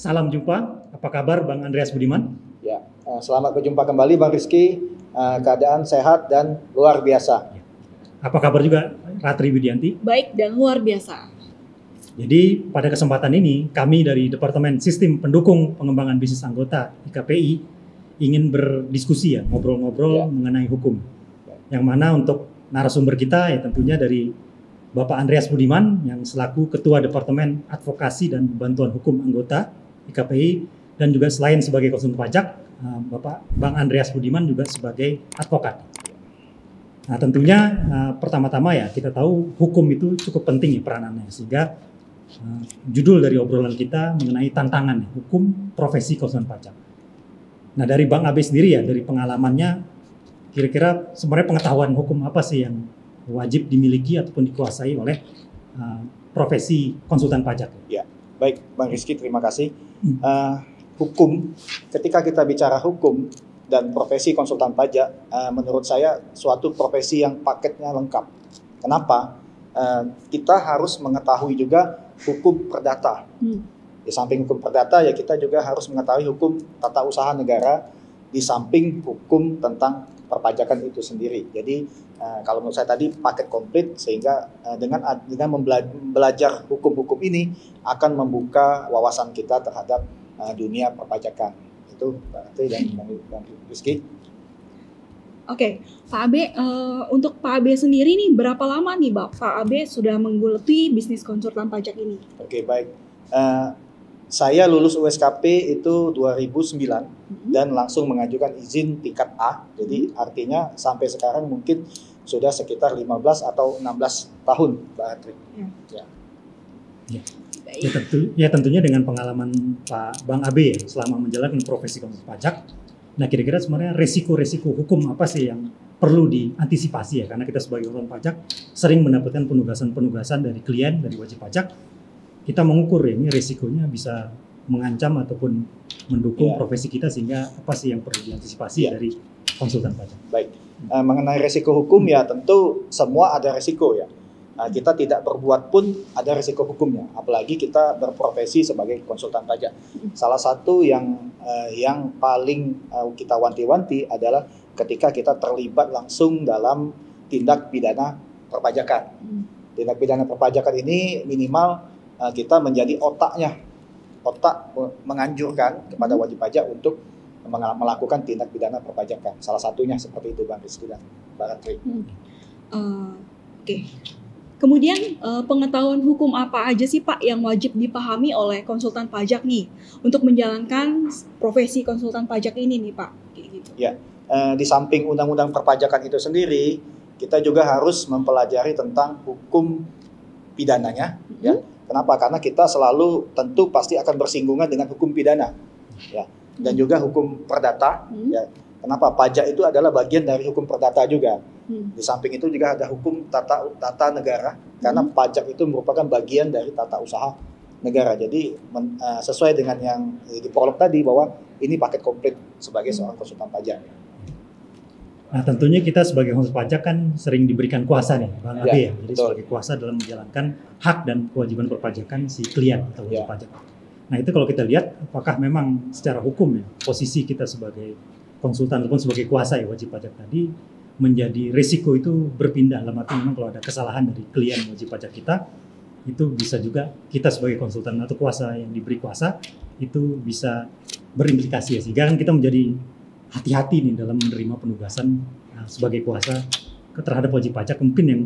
salam jumpa. Apa kabar Bang Andreas Budiman? Ya, selamat berjumpa kembali Bang Rizky. Keadaan sehat dan luar biasa. Apa kabar juga Ratri Widianti? Baik dan luar biasa. Jadi pada kesempatan ini kami dari Departemen Sistem Pendukung Pengembangan Bisnis Anggota IKPI ingin berdiskusi ngobrol-ngobrol mengenai hukum. Yang mana untuk narasumber kita ya tentunya dari Bapak Andreas Budiman yang selaku Ketua Departemen Advokasi dan Bantuan Hukum Anggota IKPI, dan juga selain sebagai konsultan pajak, Bapak Bang Andreas Budiman juga sebagai advokat. Nah tentunya pertama-tama ya kita tahu hukum itu cukup penting ya peranannya, sehingga judul dari obrolan kita mengenai tantangan hukum profesi konsultan pajak. Nah dari Bang Abe sendiri ya, dari pengalamannya kira-kira sebenarnya pengetahuan hukum apa sih yang wajib dimiliki ataupun dikuasai oleh profesi konsultan pajak? Ya, baik Bang Rizky, terima kasih. Hukum, ketika kita bicara hukum dan profesi konsultan pajak, menurut saya suatu profesi yang paketnya lengkap. Kenapa? Kita harus mengetahui juga hukum perdata. Di samping hukum perdata ya kita juga harus mengetahui hukum tata usaha negara, di samping hukum tentang perpajakan itu sendiri. Jadi kalau menurut saya tadi paket komplit, sehingga dengan belajar hukum-hukum ini akan membuka wawasan kita terhadap dunia perpajakan. Itu berarti dan Bang Rizky. Oke, Pak Abe, untuk Pak Abe sendiri nih berapa lama nih Pak Abe sudah menggeluti bisnis konsultan pajak ini? Oke, baik. Saya lulus USKP itu 2009 dan langsung mengajukan izin tingkat A. Jadi artinya sampai sekarang mungkin sudah sekitar 15 atau 16 tahun, Mbak Atri. Ya tentunya dengan pengalaman Pak Bang Abe ya, selama menjalankan profesi konsultan pajak. Nah kira-kira sebenarnya resiko-resiko hukum apa sih yang perlu diantisipasi ya? Karena kita sebagai konsultan pajak sering mendapatkan penugasan-penugasan dari klien, dari wajib pajak. Kita mengukur ya, ini resikonya bisa mengancam ataupun mendukung profesi kita, sehingga apa sih yang perlu diantisipasi dari konsultan pajak? Baik, mengenai resiko hukum ya tentu semua ada resiko ya. Kita tidak berbuat pun ada resiko hukumnya, apalagi kita berprofesi sebagai konsultan pajak. Salah satu yang paling kita wanti-wanti adalah ketika kita terlibat langsung dalam tindak pidana perpajakan. Tindak pidana perpajakan ini minimal kita menjadi otak menganjurkan kepada wajib pajak untuk melakukan tindak pidana perpajakan. Salah satunya seperti itu Bang Rizky dan Mbak Ratri. Oke. Kemudian pengetahuan hukum apa aja sih Pak yang wajib dipahami oleh konsultan pajak nih untuk menjalankan profesi konsultan pajak ini nih Pak? Gitu. Ya, di samping undang-undang perpajakan itu sendiri, kita juga harus mempelajari tentang hukum pidananya. Ya. Kenapa? Karena kita selalu tentu pasti akan bersinggungan dengan hukum pidana, ya, dan juga hukum perdata. Ya. Kenapa? Pajak itu adalah bagian dari hukum perdata juga. Di samping itu juga ada hukum tata negara, karena pajak itu merupakan bagian dari tata usaha negara. Jadi sesuai dengan yang di prolog tadi bahwa ini paket komplit sebagai seorang konsultan pajak. Nah tentunya kita sebagai konsultan pajak kan sering diberikan kuasa nih Bang Abe ya. Jadi betul. sebagai kuasa dalam menjalankan hak dan kewajiban perpajakan si klien atau wajib pajak. Nah itu kalau kita lihat apakah memang secara hukum ya posisi kita sebagai konsultan ataupun sebagai kuasa ya wajib pajak tadi menjadi risiko itu berpindah, dalam arti memang kalau ada kesalahan dari klien wajib pajak kita, itu bisa juga kita sebagai konsultan atau kuasa yang diberi kuasa itu bisa berimplikasi ya, sehingga kan kita menjadi hati-hati nih dalam menerima penugasan sebagai kuasa terhadap wajib pajak mungkin yang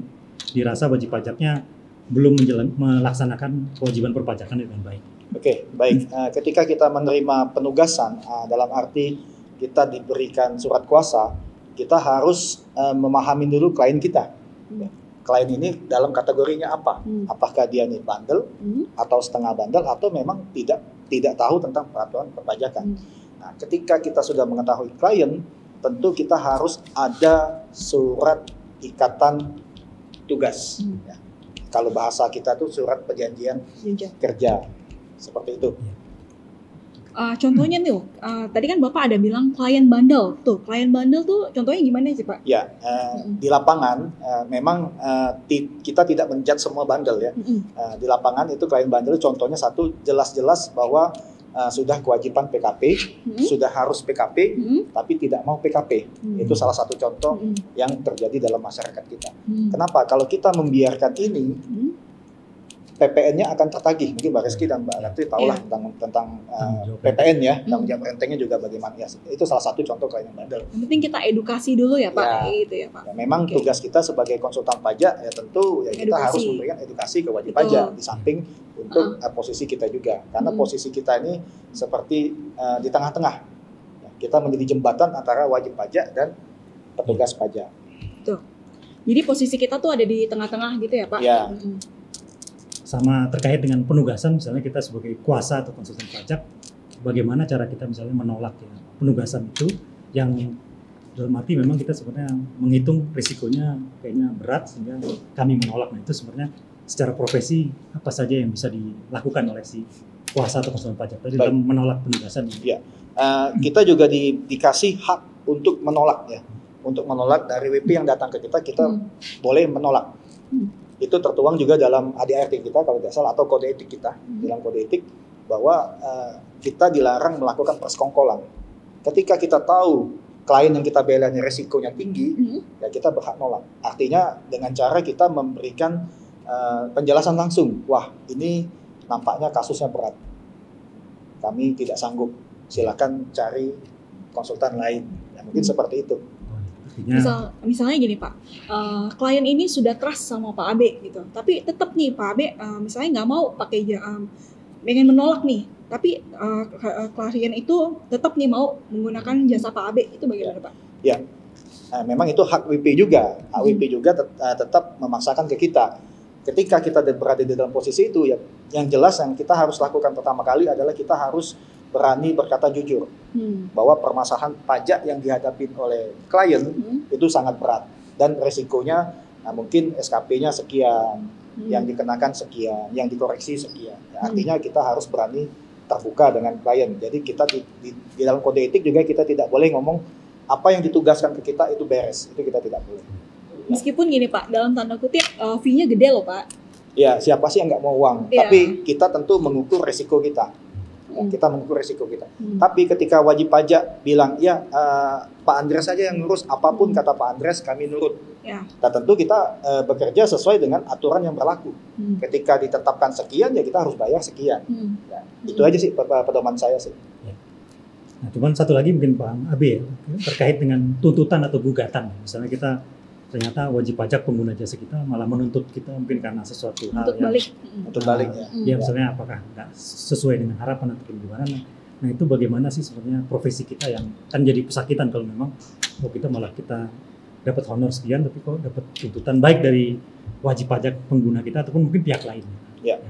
dirasa wajib pajaknya belum melaksanakan kewajiban perpajakan dengan baik. Oke, baik. Ketika kita menerima penugasan, dalam arti kita diberikan surat kuasa, kita harus memahami dulu klien kita. Klien ini dalam kategorinya apa? Apakah dia nih bandel atau setengah bandel atau memang tidak tahu tentang peraturan perpajakan. Nah, ketika kita sudah mengetahui klien, tentu kita harus ada surat ikatan tugas. Ya. Kalau bahasa kita tuh surat perjanjian kerja, seperti itu. Contohnya nih, tadi kan Bapak ada bilang klien bandel. Tuh, klien bandel tuh contohnya gimana sih Pak? Ya, di lapangan memang kita tidak menjudge semua bandel ya. Di lapangan itu klien bandel contohnya satu, jelas-jelas bahwa sudah kewajiban PKP, sudah harus PKP, tapi tidak mau PKP. Itu salah satu contoh yang terjadi dalam masyarakat kita. Kenapa? Kalau kita membiarkan ini, PPN-nya akan tertagih. Mungkin Mbak Reski dan Mbak Ratri tahulah tentang PPN ya, tanggung jawab rentengnya juga bagaimana. Ya, itu salah satu contoh klien yang bandel. Yang penting kita edukasi dulu ya Pak, gitu ya Pak. Ya, memang tugas kita sebagai konsultan pajak ya tentu ya kita harus memberikan edukasi ke wajib pajak di samping untuk posisi kita juga. Karena posisi kita ini seperti di tengah-tengah. Ya, kita menjadi jembatan antara wajib pajak dan petugas pajak. Tuh. Jadi posisi kita tuh ada di tengah-tengah gitu ya Pak? Ya. Sama terkait dengan penugasan, misalnya kita sebagai kuasa atau konsultan pajak, bagaimana cara kita misalnya menolak ya, penugasan itu yang dalam arti memang kita sebenarnya menghitung risikonya kayaknya berat sehingga kami menolak. Nah itu sebenarnya secara profesi apa saja yang bisa dilakukan oleh si kuasa atau konsultan pajak tadi dalam menolak penugasan. Ya. Kita juga dikasih hak untuk menolak ya, untuk menolak dari WP yang datang ke kita boleh menolak. Itu tertuang juga dalam ADART kita kalau tidak salah atau kode etik kita. Dalam kode etik bahwa kita dilarang melakukan persekongkolan. Ketika kita tahu klien yang kita bela resikonya tinggi, ya kita berhak nolak. Artinya dengan cara kita memberikan penjelasan langsung, wah ini nampaknya kasusnya berat, kami tidak sanggup, silakan cari konsultan lain. Ya, mungkin seperti itu. Misalnya gini Pak, klien ini sudah trust sama Pak Abe gitu, tapi tetap nih Pak Abe misalnya nggak mau pakai pengen menolak nih, tapi klien itu tetap nih mau menggunakan jasa Pak Abe, itu bagaimana Pak? Ya, memang itu hak WP juga, hak WP juga tetap memaksakan ke kita. Ketika kita berada di dalam posisi itu, ya yang jelas yang kita harus lakukan pertama kali adalah kita harus berani berkata jujur bahwa permasalahan pajak yang dihadapi oleh klien itu sangat berat dan resikonya mungkin SKP-nya sekian, yang dikenakan sekian, yang dikoreksi sekian. Ya, artinya kita harus berani terbuka dengan klien. Jadi kita di dalam kode etik juga kita tidak boleh ngomong apa yang ditugaskan ke kita itu beres, itu kita tidak boleh. Meskipun gini Pak, dalam tanda kutip fee-nya gede loh Pak. Ya siapa sih yang nggak mau uang? Tapi kita tentu mengukur resiko kita. Kita mengukur resiko kita. Tapi ketika wajib pajak bilang, ya Pak Andres saja yang ngurus, apapun kata Pak Andres kami nurut. Nah tentu kita bekerja sesuai dengan aturan yang berlaku. Ketika ditetapkan sekian, ya kita harus bayar sekian. Ya, itu aja sih pedoman saya sih. Nah, cuman satu lagi mungkin Pak Abe ya, terkait dengan tuntutan atau gugatan. Misalnya kita ternyata wajib pajak pengguna jasa kita malah menuntut kita mungkin karena sesuatu hal yang untuk balik ya misalnya apakah nggak sesuai dengan harapan atau gimana. Nah itu bagaimana sih sebenarnya profesi kita yang kan jadi pesakitan kalau memang kita malah kita dapat honor sekian tapi kok dapat tuntutan baik dari wajib pajak pengguna kita ataupun mungkin pihak lain. Ya,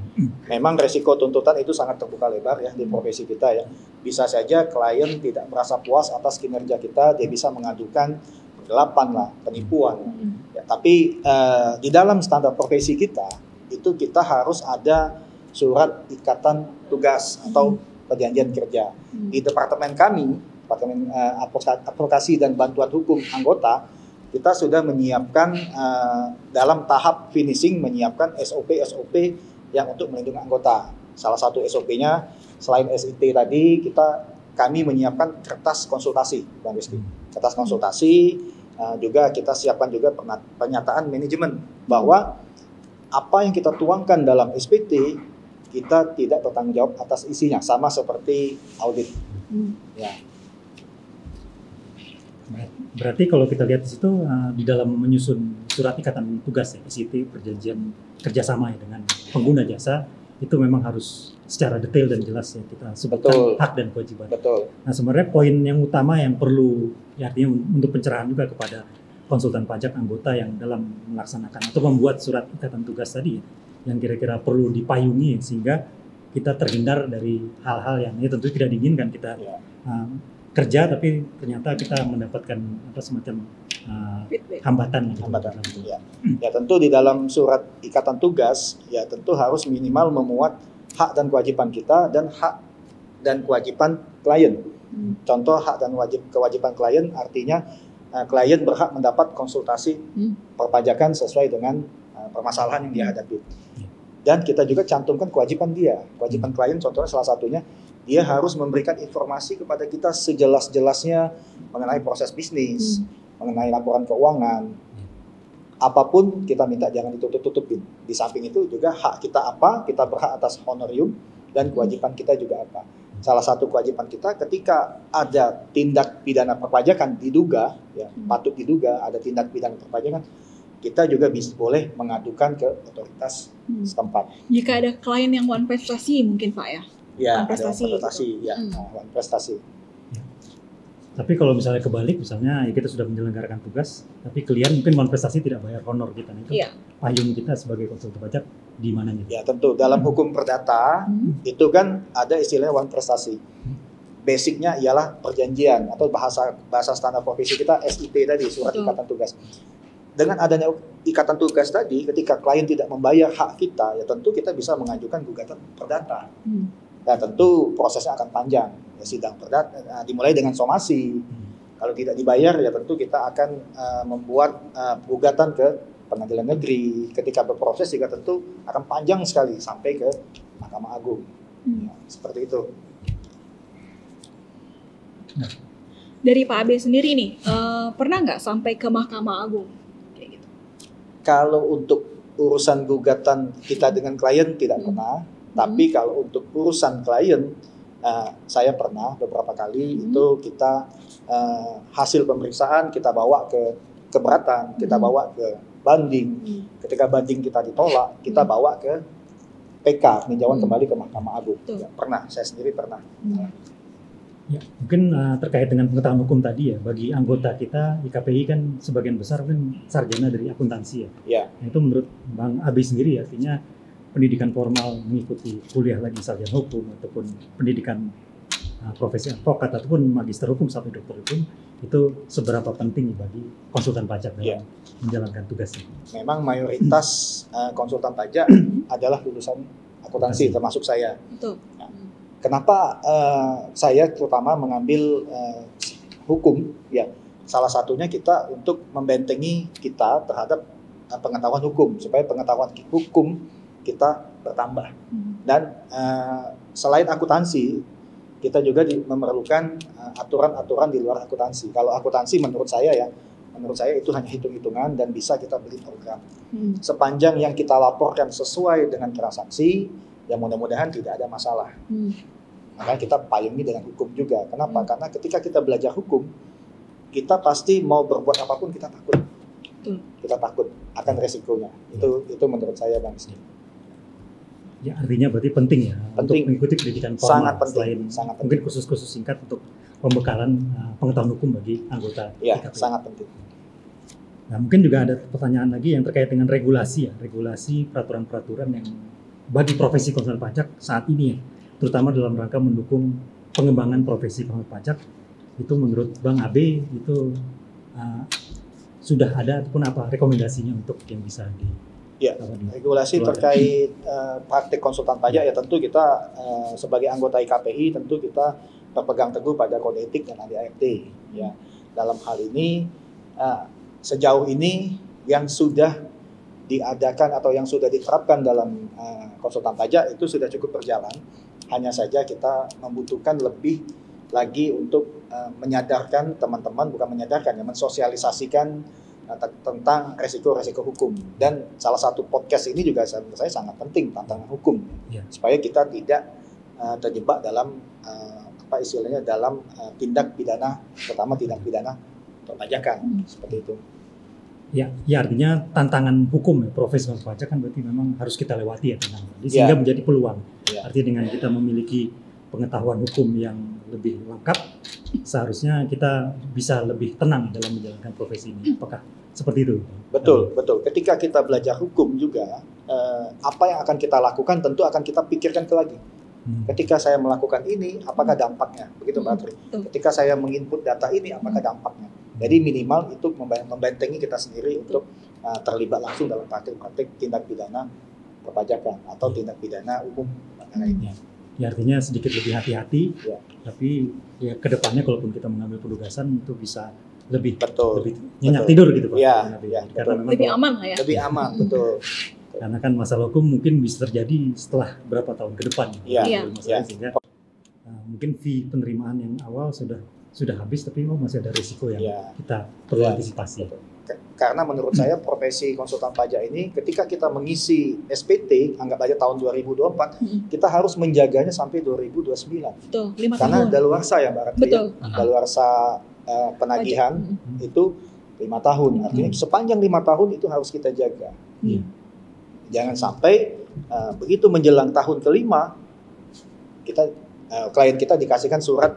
memang resiko tuntutan itu sangat terbuka lebar ya di profesi kita ya. Bisa saja klien tidak merasa puas atas kinerja kita, dia bisa mengadukan penggelapan lah, penipuan. Ya, tapi di dalam standar profesi kita itu kita harus ada surat ikatan tugas atau perjanjian kerja. Di departemen kami, departemen advokasi dan bantuan hukum anggota, kita sudah menyiapkan dalam tahap finishing menyiapkan SOP yang untuk melindungi anggota. Salah satu SOP-nya selain SIT tadi kami menyiapkan kertas konsultasi, Bang Rizky. Kertas konsultasi juga kita siapkan juga pernyataan manajemen bahwa apa yang kita tuangkan dalam SPT kita tidak bertanggung jawab atas isinya, sama seperti audit. Ya. Berarti kalau kita lihat di situ di dalam menyusun surat ikatan tugas ya, SIT perjanjian kerjasama ya dengan pengguna jasa itu memang harus secara detail dan jelas ya kita sebutkan hak dan kewajiban. Betul. Nah sebenarnya poin yang utama yang perlu ya, artinya untuk pencerahan juga kepada konsultan pajak anggota yang dalam melaksanakan atau membuat surat ikatan tugas tadi yang kira-kira perlu dipayungi sehingga kita terhindar dari hal-hal yang tentu tidak diinginkan kita kerja tapi ternyata kita mendapatkan semacam hambatan. Ya tentu di dalam surat ikatan tugas ya tentu harus minimal memuat hak dan kewajiban kita dan hak dan kewajiban klien. Contoh hak dan kewajiban klien artinya klien berhak mendapat konsultasi perpajakan sesuai dengan permasalahan yang dia hadapi. Dan kita juga cantumkan kewajiban dia. Kewajiban klien contohnya salah satunya dia harus memberikan informasi kepada kita sejelas-jelasnya mengenai proses bisnis, mengenai laporan keuangan. Apapun kita minta jangan ditutup-tutupin. Di samping itu juga hak kita apa, kita berhak atas honorium, dan kewajiban kita juga apa. Salah satu kewajiban kita ketika ada tindak pidana perpajakan diduga, ya, patut diduga ada tindak pidana perpajakan, kita juga boleh mengadukan ke otoritas setempat. Jika ada klien yang one prestasi mungkin Pak ya? Ya, One prestasi, ada one prestasi, gitu. ya, one prestasi. Tapi kalau misalnya kebalik, misalnya ya kita sudah menyelenggarakan tugas, tapi klien mungkin one prestasi tidak bayar honor kita, itu payung kita sebagai konsultan pajak di mananya? Ya tentu dalam hukum perdata itu kan ada istilahnya one prestasi. Basicnya ialah perjanjian atau bahasa standar profesi kita SIT tadi, surat ikatan tugas. Dengan adanya ikatan tugas tadi, ketika klien tidak membayar hak kita, ya tentu kita bisa mengajukan gugatan perdata. Ya tentu prosesnya akan panjang. Ya, sidang perdata dimulai dengan somasi. Kalau tidak dibayar, ya tentu kita akan membuat gugatan ke pengadilan negeri. Ketika berproses juga tentu akan panjang sekali sampai ke Mahkamah Agung. Ya, seperti itu. Nah, dari Pak Abe sendiri nih, pernah nggak sampai ke Mahkamah Agung? Kayak gitu. Kalau untuk urusan gugatan kita dengan klien tidak pernah. Tapi kalau untuk urusan klien, saya pernah beberapa kali itu kita hasil pemeriksaan kita bawa ke keberatan, kita bawa ke banding. Ketika banding kita ditolak, kita bawa ke PK, peninjauan kembali ke Mahkamah Agung. Ya, pernah, saya sendiri pernah. Ya, mungkin terkait dengan pengetahuan hukum tadi ya, bagi anggota kita IKPI kan sebagian besar kan sarjana dari akuntansi ya. Ya. Nah, itu menurut Bang Abi sendiri artinya pendidikan formal mengikuti kuliah lagi sarjana hukum ataupun pendidikan profesi advokat ataupun magister hukum sampai dokter hukum itu seberapa penting bagi konsultan pajak dalam menjalankan tugasnya? Memang mayoritas konsultan pajak adalah lulusan akuntansi termasuk saya. Betul. Nah, kenapa saya terutama mengambil hukum? Ya, salah satunya kita untuk membentengi kita terhadap pengetahuan hukum supaya pengetahuan hukum kita bertambah. Dan selain akuntansi, kita juga memerlukan aturan-aturan di luar akuntansi. Kalau akuntansi menurut saya itu hanya hitung-hitungan dan bisa kita beri program. Sepanjang yang kita laporkan sesuai dengan transaksi, ya mudah-mudahan tidak ada masalah. Maka kita payungi dengan hukum juga. Kenapa? Karena ketika kita belajar hukum, kita pasti mau berbuat apapun kita takut. Kita takut akan resikonya. Itu menurut saya Bang. Ya artinya berarti penting ya untuk mengikuti pendidikan formal. Sangat mungkin khusus-khusus singkat untuk pembekalan pengetahuan hukum bagi anggota. Ya, sangat penting. Nah, mungkin juga ada pertanyaan lagi yang terkait dengan regulasi ya, regulasi peraturan-peraturan yang bagi profesi konsultan pajak saat ini ya, terutama dalam rangka mendukung pengembangan profesi konsultan pajak. Itu menurut Bang Abe itu sudah ada ataupun apa rekomendasinya untuk yang bisa di regulasi terkait praktik konsultan pajak ya tentu kita sebagai anggota IKPI tentu kita berpegang teguh pada kode etik dan ADART ya. Dalam hal ini sejauh ini yang sudah diadakan atau yang sudah diterapkan dalam konsultan pajak itu sudah cukup berjalan. Hanya saja kita membutuhkan lebih lagi untuk menyadarkan teman-teman, bukan menyadarkan ya, mensosialisasikan tentang resiko-resiko hukum. Dan salah satu podcast ini juga menurut saya sangat penting, tantangan hukum supaya kita tidak terjebak dalam dalam tindak pidana, terutama tindak pidana perpajakan seperti itu. Ya artinya tantangan hukum ya, profesi pajak kan berarti memang harus kita lewati ya sehingga menjadi peluang. Artinya dengan kita memiliki pengetahuan hukum yang lebih lengkap, seharusnya kita bisa lebih tenang dalam menjalankan profesi ini. Apakah seperti itu? Betul. Ketika kita belajar hukum juga, apa yang akan kita lakukan tentu akan kita pikirkan lagi. Ketika saya melakukan ini, apakah dampaknya? Begitu Mbak Tri. Ketika saya menginput data ini, apakah dampaknya? Jadi minimal itu membentengi kita sendiri untuk terlibat langsung dalam praktik-praktik tindak pidana perpajakan atau tindak pidana umum lainnya. Ya artinya sedikit lebih hati-hati, tapi ya kedepannya kalaupun kita mengambil penugasan itu bisa lebih nyenyak tidur gitu Pak. Karena memang lebih aman lah ya. Lebih aman, betul. Karena kan masalah hukum mungkin bisa terjadi setelah berapa tahun ke depan. Iya. Sehingga mungkin fee penerimaan yang awal sudah habis, tapi masih ada risiko yang kita perlu antisipasi. Karena menurut saya profesi konsultan pajak ini ketika kita mengisi SPT, anggap aja tahun 2024, kita harus menjaganya sampai 2029. Betul, 5 Karena tahun. daluarsa ya Mbak Ratri. Betul. Daluarsa penagihan itu 5 tahun. Artinya sepanjang 5 tahun itu harus kita jaga. Jangan sampai begitu menjelang tahun kelima klien kita dikasihkan surat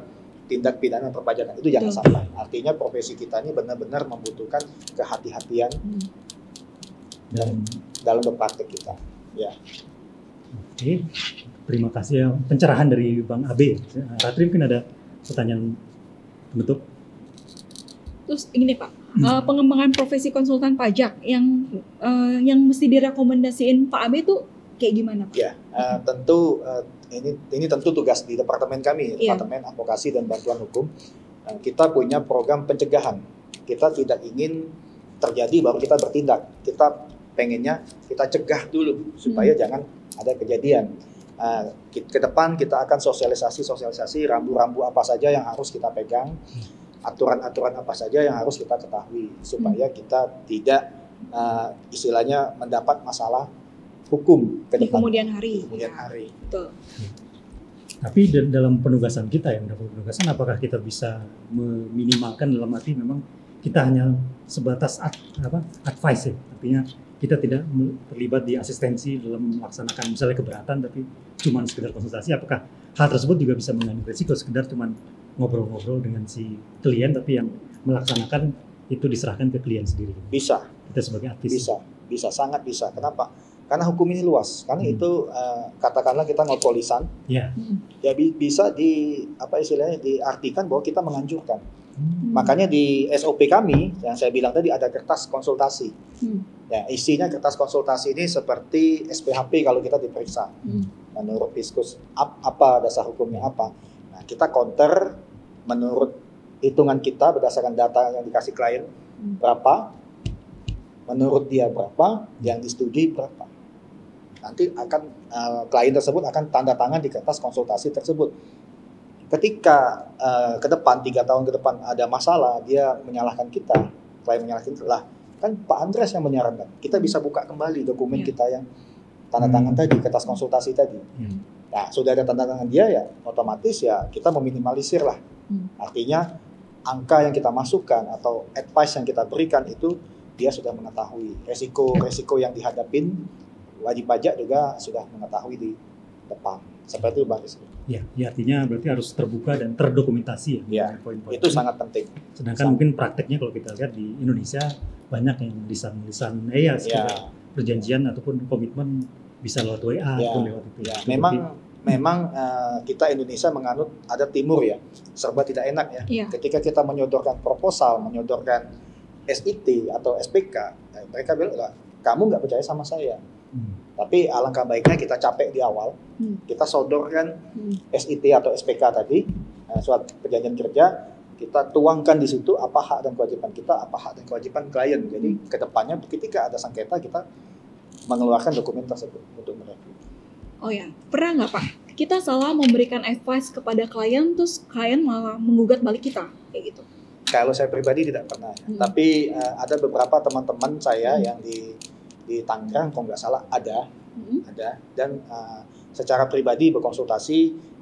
tindak pidana perpajakan, itu jangan sampai. Artinya profesi kita ini benar-benar membutuhkan kehati-hatian dalam berpraktek kita. Ya. Oke, terima kasih ya pencerahan dari Bang Abe. Ratri mungkin ada pertanyaan penutup. Terus ini Pak, pengembangan profesi konsultan pajak yang mesti direkomendasiin Pak Abe itu kayak gimana Pak? Ya, tentu ini tentu tugas di departemen kami, Departemen Advokasi dan Bantuan Hukum. Kita punya program pencegahan. Kita tidak ingin terjadi baru kita bertindak. Kita pengennya kita cegah dulu supaya jangan ada kejadian. Ke depan kita akan sosialisasi rambu-rambu apa saja yang harus kita pegang, aturan-aturan apa saja yang harus kita ketahui supaya kita tidak istilahnya mendapat masalah hukum ke depan. Di kemudian hari. Betul. Tapi dalam penugasan kita apakah kita bisa meminimalkan dalam arti memang kita hanya sebatas advice ya, artinya kita tidak terlibat di asistensi dalam melaksanakan misalnya keberatan, tapi cuma sekedar konsultasi. Apakah hal tersebut juga bisa mengandung risiko sekedar cuma ngobrol-ngobrol dengan si klien, tapi yang melaksanakan itu diserahkan ke klien sendiri? Bisa. Kita sebagai artis. Bisa, sangat bisa. Kenapa? Karena hukum ini luas. Karena itu katakanlah kita ngobrol lisan, ya bisa diartikan bahwa kita menganjurkan. Makanya di SOP kami yang saya bilang tadi ada kertas konsultasi. Ya, isinya kertas konsultasi ini seperti SPHP kalau kita diperiksa. Menurut Fiskus apa dasar hukumnya apa. Nah, kita counter menurut hitungan kita berdasarkan data yang dikasih klien berapa, menurut dia berapa, yang disetujui berapa. Nanti akan klien tersebut akan tanda tangan di kertas konsultasi tersebut. Ketika ke depan 3 tahun ke depan ada masalah, dia menyalahkan kita, klien menyalahkan kita, lah kan Pak Andres yang menyarankan. Kita bisa buka kembali dokumen kita yang tanda tangan tadi, kertas konsultasi tadi. Nah, sudah ada tanda tangan dia ya, otomatis ya kita meminimalisir lah. Artinya angka yang kita masukkan atau advice yang kita berikan itu dia sudah mengetahui resiko yang dihadapin. Wajib pajak juga sudah mengetahui di depan. Seperti itu Bang Rizky. Ya, artinya berarti harus terbuka dan terdokumentasi ya. Poin-poin itu sangat penting. Sedangkan mungkin prakteknya kalau kita lihat di Indonesia banyak yang lisan-lisan sekedar perjanjian ataupun komitmen bisa lewat WA ataupun lewat itu. Ya. Memang kita Indonesia menganut ada timur ya, serba tidak enak ya. Ketika kita menyodorkan proposal, menyodorkan SIT atau SPK, mereka bilang kamu nggak percaya sama saya. Tapi alangkah baiknya kita capek di awal, kita sodorkan SIT atau SPK tadi, surat perjanjian kerja, kita tuangkan di situ apa hak dan kewajiban kita, apa hak dan kewajiban klien. Jadi kedepannya ketika ada sengketa kita mengeluarkan dokumen tersebut untuk mereview. Oh ya, pernah nggak Pak? Kita salah memberikan advice kepada klien, terus klien malah menggugat balik kita, kayak gitu? Kalau saya pribadi tidak pernah, tapi ada beberapa teman-teman saya yang di Tangerang, kalau nggak salah ada, dan secara pribadi berkonsultasi,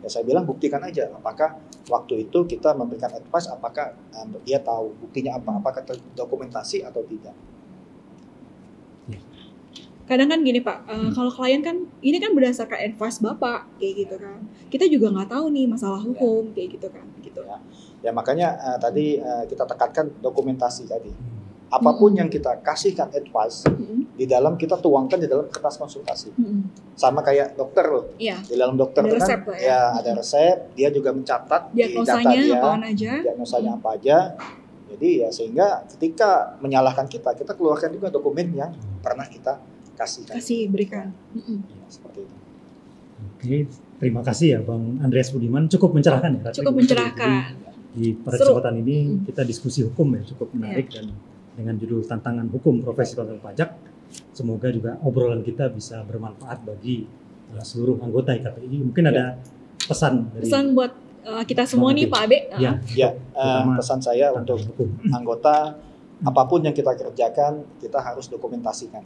ya saya bilang buktikan aja, apakah waktu itu kita memberikan advice, apakah dia tahu buktinya apa, apakah terdokumentasi atau tidak. Kadang kan gini Pak, kalau klien kan, ini kan berdasarkan advice Bapak, kayak gitu kan. Kita juga nggak tahu nih masalah hukum, kayak gitu kan. Gitu. Ya makanya tadi kita tekankan dokumentasi tadi. Apapun yang kita kasihkan advice, di dalam kita tuangkan di dalam kertas konsultasi. Sama kayak dokter loh. Di dalam dokter itu kan ada resep, dia juga mencatat diagnosanya di data dia, diagnosanya apa aja. Jadi ya sehingga ketika menyalahkan kita keluarkan juga dokumen yang pernah kita berikan. Seperti itu. Oke, terima kasih ya Bang Andreas Budiman, cukup mencerahkan ya. Cukup mencerahkan. Di pada kesempatan ini kita diskusi hukum ya, cukup menarik dan dengan judul tantangan hukum profesi konsultan pajak. Semoga juga obrolan kita bisa bermanfaat bagi seluruh anggota IKPI. Mungkin ada pesan buat kita semua nih Pak Abe. Ya, Ya, Terutama pesan saya tentang untuk hukum. anggota, apapun yang kita kerjakan, kita harus dokumentasikan.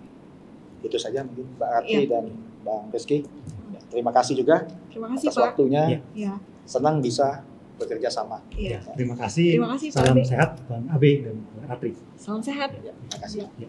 Itu saja mungkin Mbak Ratri dan Bang Rizky. Ya, terima kasih juga Terima kasih atas Pak. waktunya. Ya. Senang bisa bekerja sama. Iya. Terima kasih. Terima kasih, Pak Salam Abe. sehat Bang Abe dan Bang Ratri. Salam sehat. Terima kasih. Ya.